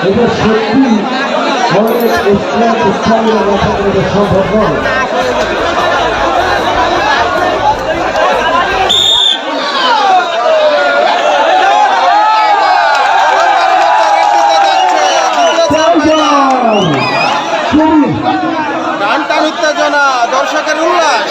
এটা সত্যি অনেক স্থানীয় সম্ভব নয়। টান উত্তেজনা, দর্শকের উল্লাস।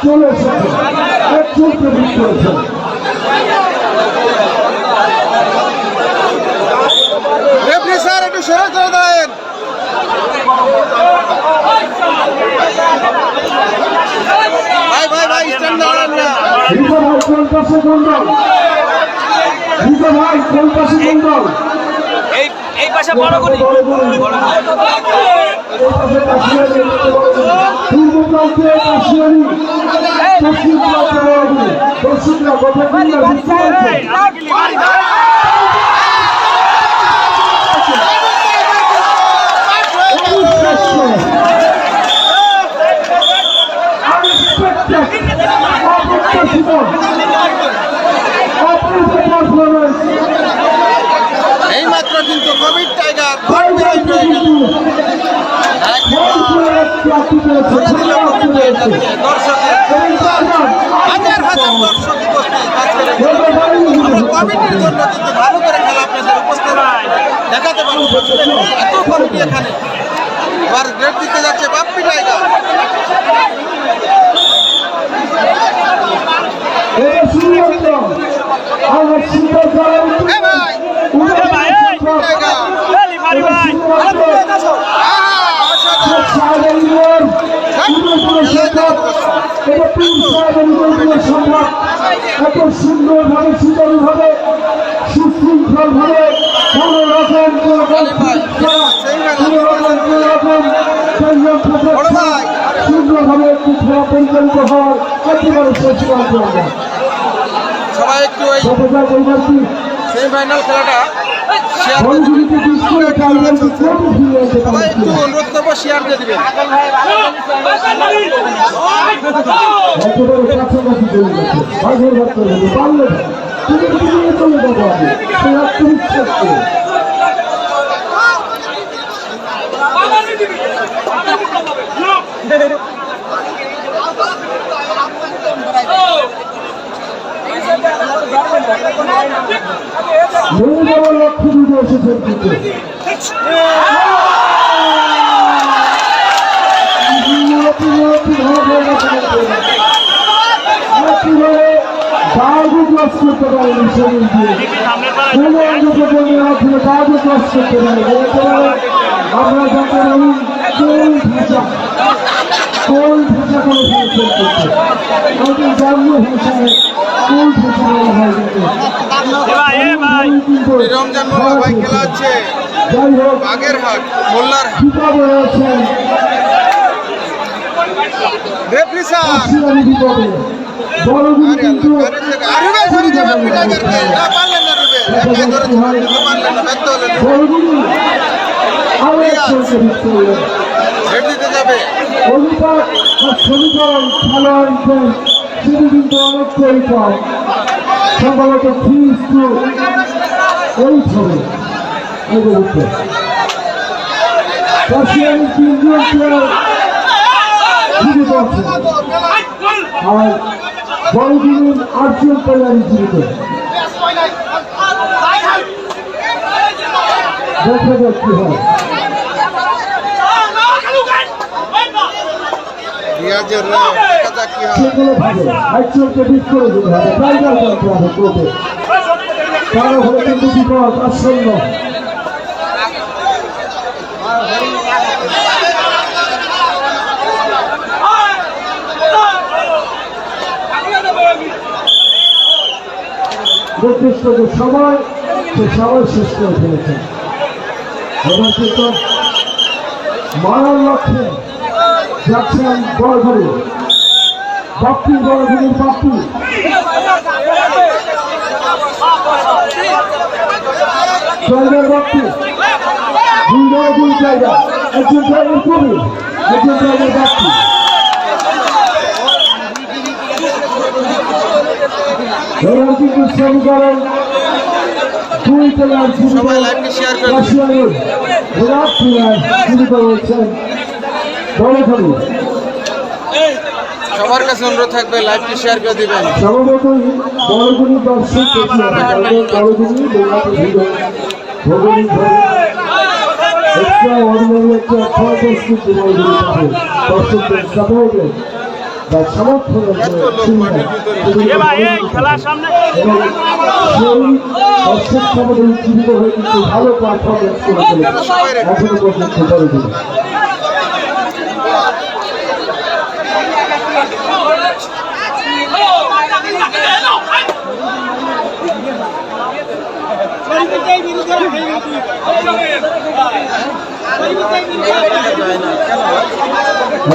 চলে এসেছে একজন প্রবেশ করেছেন। রেফারি স্যার একটু সরে চলে দেন। ভাই ভাই ভাই স্ট্যান্ড দাঁড়ান না। রিজা ভাই কোন পাশে গোলদাও, রিজা ভাই কোন পাশে গোলদাও, এই পাশে বড় করি পূর্ব প্রান্তে কাশিয়ারি, পশ্চিম প্রান্তে বড়গুলি। দর্শকরা কথা বললে বুঝতে পারছেন এই মাত্র কিন্তু কোভিড টাইগার হাজার হাজার দর্শক কমিটির জন্য কিন্তু ভালো করে খেলা আপনাদের উপস্থিত দেখাতে পারবো। এত কমিটি এখানে এবার গ্রেড দিতে যাচ্ছে বাপ্পি টাইগার। এত সুন্দর ভাবে সুন্দর ভাবে সুশৃঙ্খল ভাবে কোন রকম সুন্দর ভাবে একটি খেলা পরিচালিত হওয়ার একেবারে সচেতন। সবাই একটু ওই সেমিফাইনাল খেলাটা সবাই একটু অনুরোধ করবো শেয়ার দিয়ে দিবেন। লক্ষ্য দিতে এসেছেন কিন্তু ক্লাস করতে পারেন শরীর দিয়ে কাজও ক্লাস করতে পারেন। আমরা যাতে কোন ভাষা কোন ভাষা করে ফেলছেন করছে আমাদের জাতীয় ভাষায় কোন ভাষা বলা হয় কিন্তু রমজান মোল্লা ভাই খেলা হচ্ছে যাই হোক বাগেরহাট মোল্লার বিপদে রয়েছেন রেফারি স্যার বিপদে বড়গুলি কিন্তু বড়গুলি আরো একজনকে হিট করলেন। অনুপাত বা সমীকরণ খেলোয়াড়দের সেটি কিন্তু অনেকটাই কম, সম্ভবত 3:8 হবে এদের উত্তর। রাশিয়ানি 3 জন প্লেয়ার জীবিত আছে আর বড়দিনের 8 জন প্লেয়ারই জীবিত। দেখা যাক কি হয়। সেগুলো ভাবে একজনকে বিট করে দিতে হবে, টাইগার করতে হবে কোর্টে, তারা হলে কিন্তু বিপদ আসন্ন। নির্দিষ্ট যে সময় সে সময় শেষ করে ফেলেছেন। এবার কিন্তু মারার লক্ষ্যে যাচ্ছেন বড়ঘড়ি, বাপ্পি, বড়ঘড়ির বাপ্পি। টাইগার বাপ্পি, 2 জায়গা, একজন টাইগার কবি, একজন টাইগার বাপ্পি। এবার কিন্তু সমীকরণ 2 প্লেয়ার জীবিত, রাশিয়ানের বিরাট প্লেয়ার জীবিত রয়েছেন বড়ঘড়ি। সবার কাছে অনুরোধ থাকবে লাইভটি শেয়ার করে দিবেন। স্বভাবতই বড়গুলি দর্শক বেশি আছে, কারণ বড়গুলি দৌড়াতে ভিড় ভৌগোলিক ভাবে একটা অর্ডিনারি একটা ফলপ্রস্তুত বড়গুলি পাবে দর্শকদের সাপোর্টে বা সমর্থনের খেলার সামনে এবং সেই দর্শক সাপোর্টে জীবিত হয়ে কিন্তু ভালো পারফরমেন্স করে চলেছে এখনো পর্যন্ত বড়গুলি।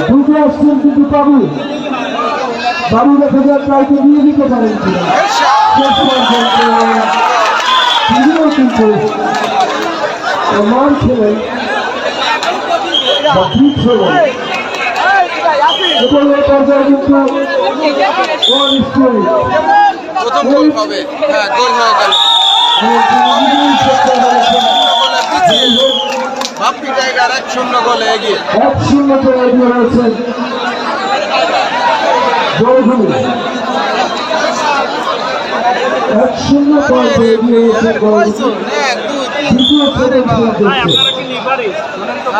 দুটো আসছেন কিন্তু বাবু দেখা যায় ট্রাইকে দিয়ে দিতে পারেন কিনা, কিন্তু মার খেলেন বা ঠিক খেলেন এবং এই পর্যায়ে কিন্তু প্রথম গোল হবে, হ্যাঁ গোল হয়ে গেল। বাপ্পি টাইগার 1-0 গোলে এগিয়ে। 1-0 করে এগিয়ে রয়েছেন বড়ঘড়ি, 1-0 করে এগিয়ে রয়েছেন বড়ঘড়ি। দ্বিতীয় সেটের খেলা দেখছে,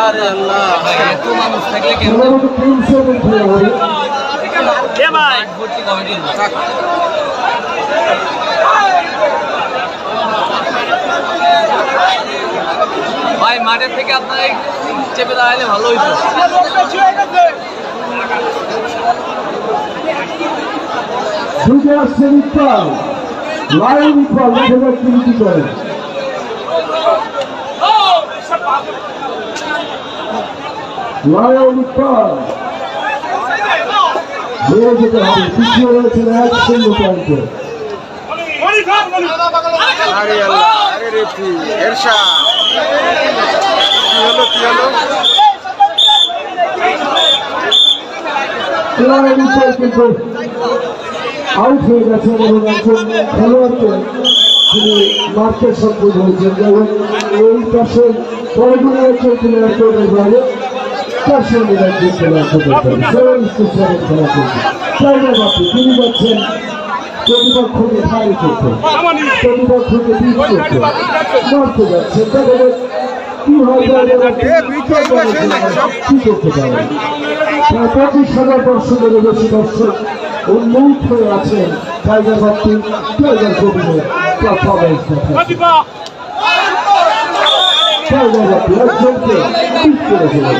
আরে আল্লাহ, সম্ভবত 3 সেটের খেলা হবে। ভাই মাঠের থেকে আপনার চেপে দাঁড়ালে ভালো হইতো। ঢুকে আসছেন ইকবাল, লাইন ইকবাল, দেখা যাক তিনি কি করেন। লায়ন ইকবাল নিয়ে যেতে হবে, পিছিয়ে রয়েছেন 1-0 পয়েন্টে। আরে আল্লাহ, আরে রেফি এরশাদ, কি হলো লায়ন ইকবাল কিন্তু আউট হয়ে গেছেন এবং একজন খেলোয়াড়কে তিনি মারতে সক্ষম হয়েছেন, এবং এই পাশে বড়গুলো একজন প্লেয়ার করে বাইরে তার সঙ্গে একজন প্লেয়ার করতে পারে 7-7 খেলা করছে। টাইগার বাপ্পি তিনি যাচ্ছেন প্রতিপক্ষকে ফায়ার করতে, প্রতিপক্ষকে বিট করতে, মারতে যাচ্ছে, তাদের কি হয় কি করতে পারে। 25,000 দর্শকেরও বেশি দর্শক উন্মুখ হয়ে আছেন টাইগার বাপ্পি, টাইগার কবিরের পারফরমেন্স দেখে। টাইগার বাপ্পি একজনকে বিট করে দিলেন।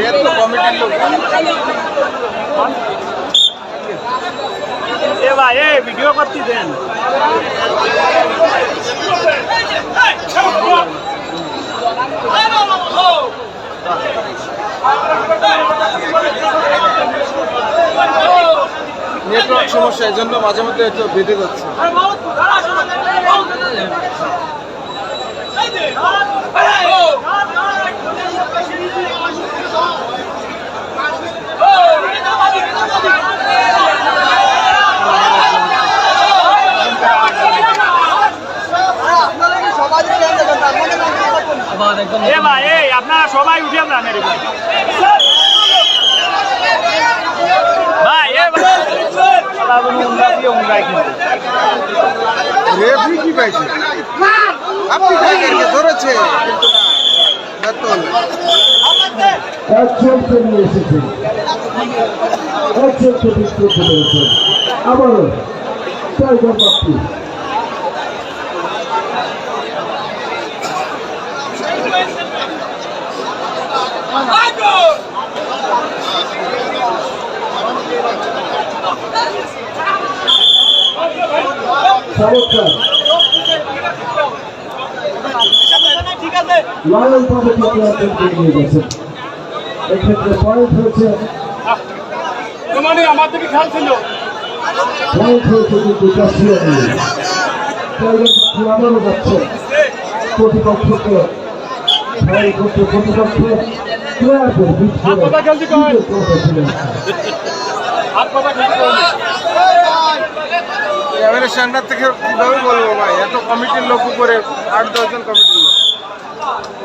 এত কমিটির লোক এ ভাই এ ভিডিও করতে দেন নেটওয়ার্ক সমস্যা এই জন্য মাঝে মধ্যে একটু বেঁধে যাচ্ছে। আবার একদম এ ভাই এই আপনারা সবাই উঠে যান এরকম ভাই এ রেফারি কি পাইছে? আপনি টাইগারকে ধরেছে কিন্তু না, বেতন। একজনকে নিয়ে এসেছেন, একজনকে বিক্রি করতে পেরেছেন। আবারও টাইগার বাপ্পি চমৎকার লায়ন পদকে নিয়ে গেছেন। এক্ষেত্রে পয়েন্ট হয়েছে, আমার দিকে খেয়াল ছিল পয়েন্ট হয়েছে কিন্তু কাশিয়া নিয়ে। টাইগার বাপ্পি আবারও যাচ্ছে প্রতিপক্ষকে ফাইল করতে, প্রতিপক্ষের প্লেয়ারদের বিট করে করেছিলেন। ক্যামেরার সামনে থেকে কিভাবে বলবো ভাই, এত কমিটির লোক উপরে 8-10 জন কমিটির লোক।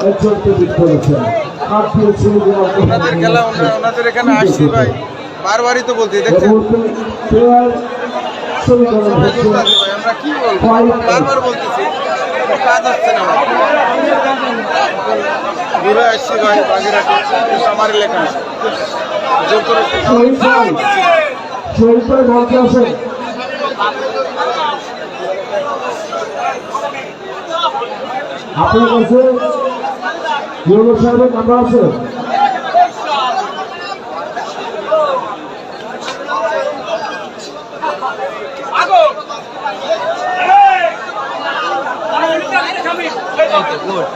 একজনকে বিট করেছেন। হাত দিয়েছিল ওনাদের খেলা, ওনাদের এখানে আসছি ভাই, বারবারই তো বলছি দেখছেন। প্লেয়ার সমীকরণ আমরা হচ্ছে বলতে আছি ভাই, আমরা কি বলবো, বারবার বলতেছি, কাজ হচ্ছে না ভাই। ঘুরে আসছি ভাই বাগেরহাটে, কিন্তু আমার এলাকা না। জোর করে শহীদ ভাই, শহীদ ভাই ভারতে আছেন। আপনার কাছে ইউনো সাহেবের নাম্বার আছে?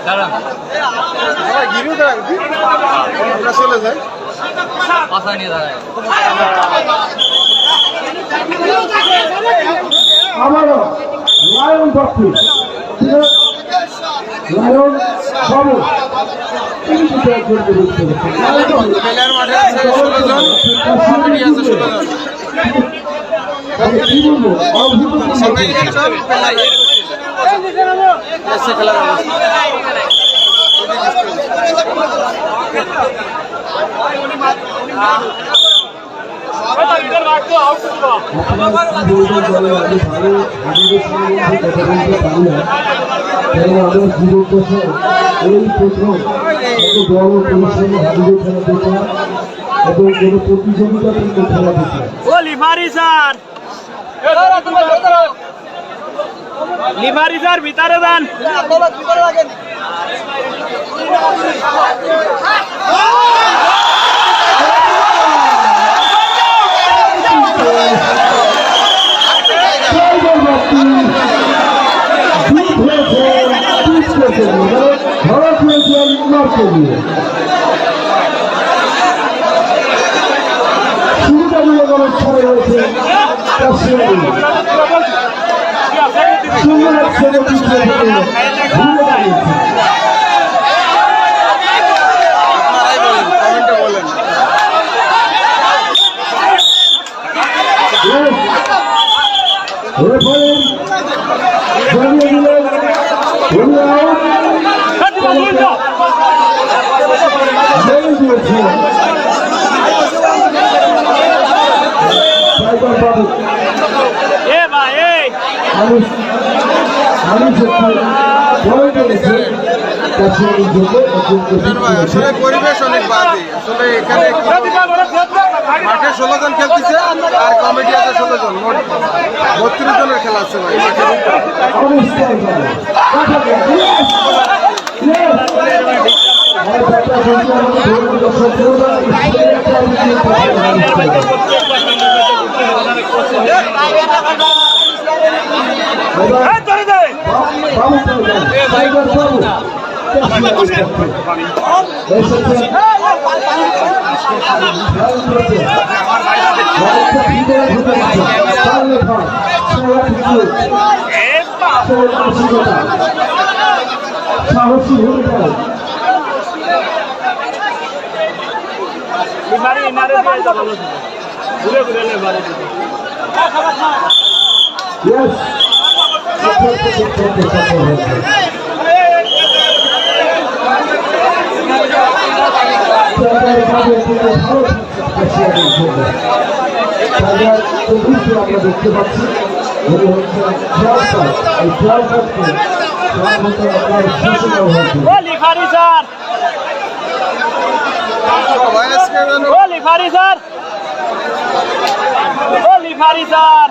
দাঁড়ান ভাই ঘিরে দাঁড়ান, আমরা চলে যাই। পাশা নিয়ে দাঁড়ায় আবারও লায়ন বাপ্পি, লায়ন বাবু, তিনি কিন্তু একজনকে বিট করেছেন। প্লেয়ার মাঠে আছে 16 জন, কমিটি আছে 16 জন। আমি কি বলবো, অদ্ভুত সবাই এখানে সব প্লেয়ার এসে খেলার অবস্থা। এই প্রথম এত বড় পরিশ্রমে হাবিবের খেলা দেখলাম এবং কোনো প্রতিযোগিতা কিন্তু খেলা দেখলাম। ও লিভারি স্যার লিভারি স্যার ভিতরে যান ধরা পেয়েছেন মারতে গিয়ে শুরুটা মিলে গেল, ছয় হয়েছে সুন্দর একশো আপনারাই বলেন, কমেন্টে বলেন। জানিয়ে দিলেন এ ভাই এই আসলে পরিবেশ অনেক বাজে, আসলে এখানে মাঠে 16 জন খেলতেছে আর কমিটি আছে 16 জন, মোট 32 জনের খেলা আছে ভাই মাঠে। ধরে দে সাহসী হতে পারে লিমারি ইনারে দিয়ে যাবো ঘুরে ঘুরে লিমারি দিতে Yes. আমরা দেখতে পাচ্ছি ও লিফারি স্যার ও লিফারি স্যার ও লিফারি স্যার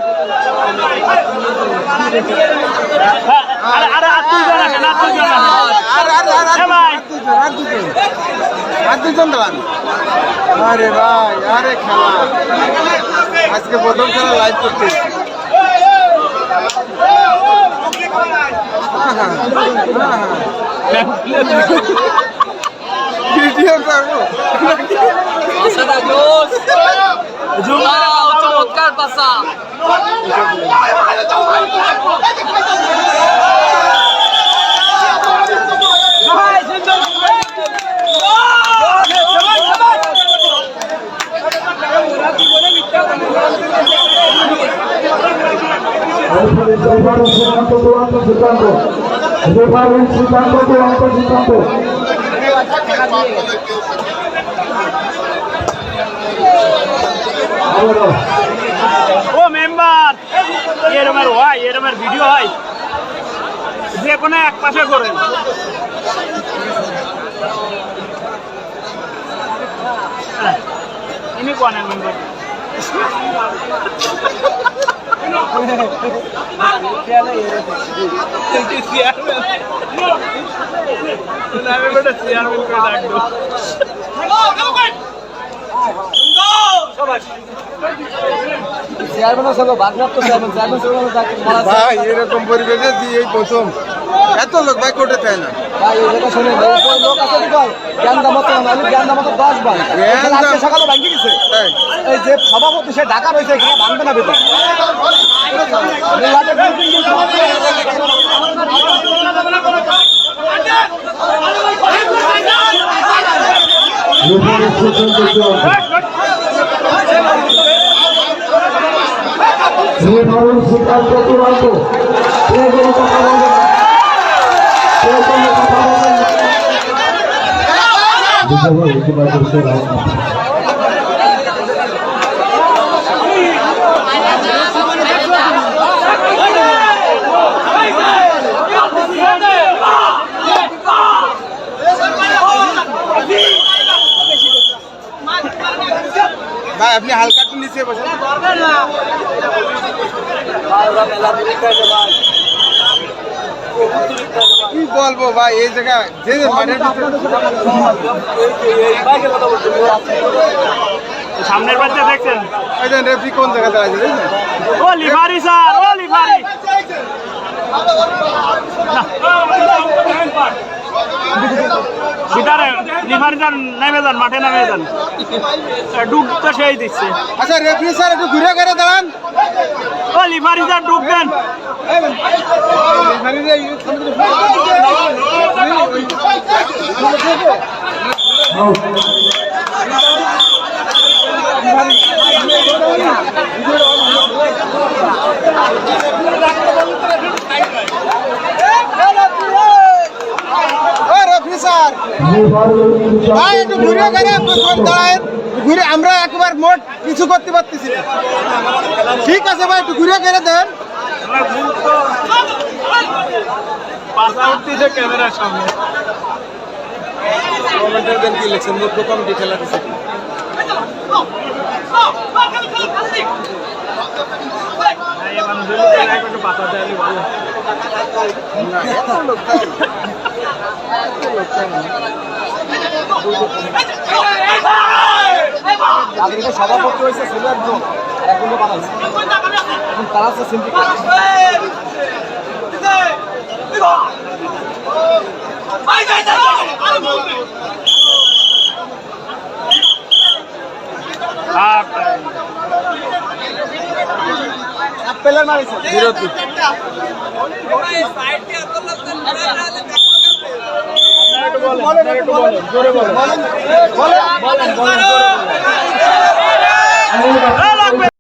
আরে আরে আর দুজন আসেন আর দুজন আসেন ভাই আর দুজন দাঁড়ান আরে ভাই আরে খেলা আজকে প্রথম খেলা লাইভ করতে ভিডিও করবো চমৎকার পাসা ও মেম্বার এরমের হয় এরমের ভিডিও হয় যে কোনো এক পাশে করেন ইনি কোন মেম্বার ভাই এরকম পরিবেশে তুই এই প্রথম এত লোক ভাই কোটে তাই না সকালে ভাঙি গেছে তাই এই যে সভাপতি সে ঢাকা রয়েছে এখানে ভাঙবে না বেতন সিদ্ধান্ত চূড়ান্ত ভাই আপনি হালকা একটু নিচে বসেন কি বলবো ভাই এই জায়গা যে মাঠের সামনের বাচ্চা দেখছেন রেফরি কোন জায়গাতে আছে ও লিফারি স্যার ও লিফারি ভিতরে লিফারি যান নেমে যান মাঠে নেমে যান ডুব তো সেই দিচ্ছে আচ্ছা রেফরি স্যার একটু ঘুরে ঘুরে দাঁড়ান ও লিফারি স্যার ডুববেন রেফরি স্যার ভাই একটু ঘুরে ঘুরে দাঁড়ায় ঘুরে আমরা একবার মোট কিছু করতে পারতেছি না ঠিক আছে ভাই একটু ঘুরে ঘুরে দেন পাশা উঠতেছে ক্যামেরার সামনে কমেন্টারদের কি ইলেকশন মূর্খ কমিটি খেলা দিচ্ছে এই মানুষের একটু পাশা দেয় ভালো না এত লোক তাদের এটা সভাপতি হয়েছে ছিল একজন আর একজন বানাইছে এখন তারা হচ্ছে সিন্ডিকেট প্লেয়ার মারিছে বিরতি বলেন জোরে বলেন বলেন আমি